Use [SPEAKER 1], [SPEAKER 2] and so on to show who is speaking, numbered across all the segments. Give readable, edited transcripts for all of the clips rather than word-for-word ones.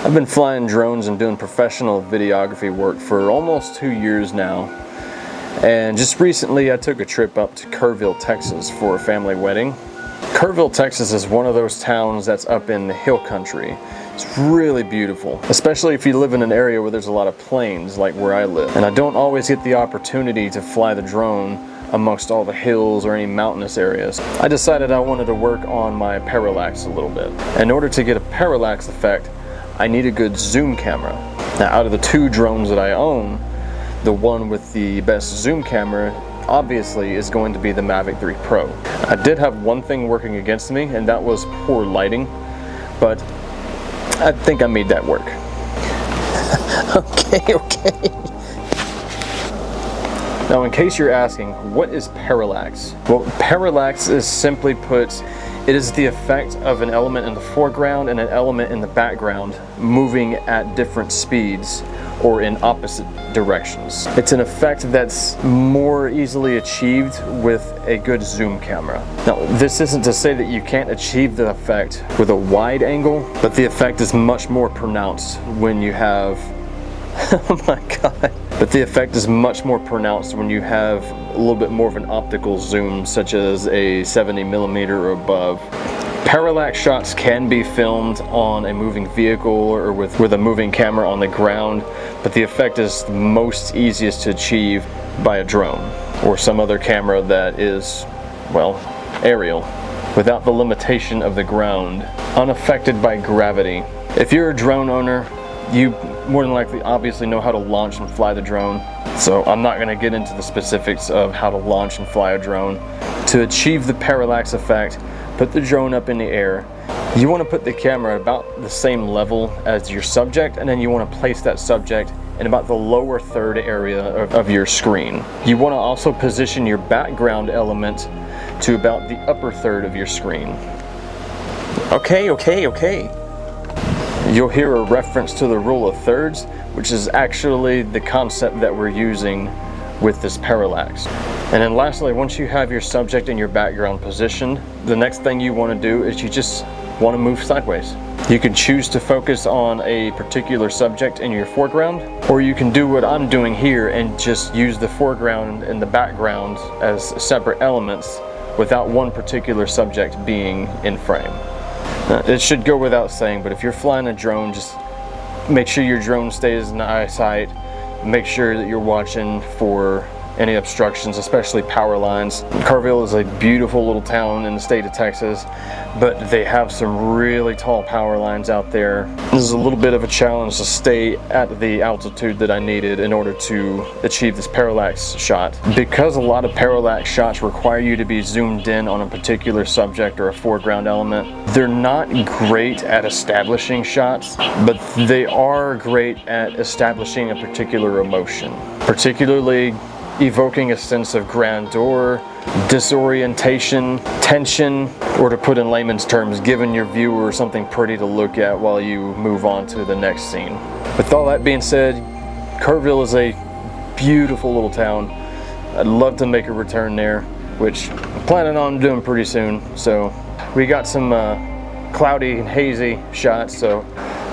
[SPEAKER 1] I've been flying drones and doing professional videography work for almost 2 years now. And just recently I took a trip up to Kerrville, Texas for a family wedding. Kerrville, Texas is one of those towns that's up in the hill country. It's really beautiful, especially if you live in an area where there's a lot of plains like where I live. And I don't always get the opportunity to fly the drone amongst all the hills or any mountainous areas. I decided I wanted to work on my parallax a little bit. In order to get a parallax effect, I need a good zoom camera. Now, out of the 2 drones that I own, the one with the best zoom camera obviously is going to be the Mavic 3 Pro. I did have one thing working against me, and that was poor lighting, but I think I made that work. Okay. Now, in case you're asking, what is parallax? Well, parallax is simply put, it is the effect of an element in the foreground and an element in the background moving at different speeds or in opposite directions. It's an effect that's more easily achieved with a good zoom camera. Now, this isn't to say that you can't achieve the effect with a wide angle, but the effect is much more pronounced when you have oh my god. But the effect is much more pronounced when you have a little bit more of an optical zoom, such as a 70mm or above. Parallax shots can be filmed on a moving vehicle or with a moving camera on the ground, but the effect is most easiest to achieve by a drone or some other camera that is, well, aerial, without the limitation of the ground, unaffected by gravity. If you're a drone owner, you more than likely obviously know how to launch and fly the drone, so I'm not going to get into the specifics of how to launch and fly a drone. To achieve the parallax effect, put the drone up in the air. You want to put the camera about the same level as your subject, and then you want to place that subject in about the lower third area of your screen. You want to also position your background element to about the upper third of your screen. Okay. You'll hear a reference to the rule of thirds, which is actually the concept that we're using with this parallax. And then lastly, once you have your subject and your background positioned, the next thing you want to do is you just want to move sideways. You can choose to focus on a particular subject in your foreground, or you can do what I'm doing here and just use the foreground and the background as separate elements without one particular subject being in frame. It should go without saying, but if you're flying a drone, just make sure your drone stays in eyesight. Make sure that you're watching for any obstructions, especially power lines. Kerrville is a beautiful little town in the state of Texas, but they have some really tall power lines out there. This is a little bit of a challenge to stay at the altitude that I needed in order to achieve this parallax shot. Because a lot of parallax shots require you to be zoomed in on a particular subject or a foreground element, they're not great at establishing shots, but they are great at establishing a particular emotion, particularly evoking a sense of grandeur, disorientation, tension, or to put in layman's terms, giving your viewer something pretty to look at while you move on to the next scene. With all that being said, Kerrville is a beautiful little town. I'd love to make a return there, which I'm planning on doing pretty soon. So we got some cloudy and hazy shots, so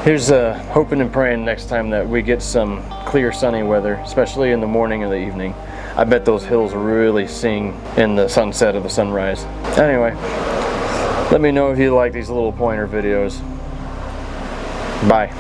[SPEAKER 1] here's hoping and praying next time that we get some clear sunny weather, especially in the morning and the evening. I bet those hills really sing in the sunset or the sunrise. Anyway, let me know if you like these little pointer videos. Bye.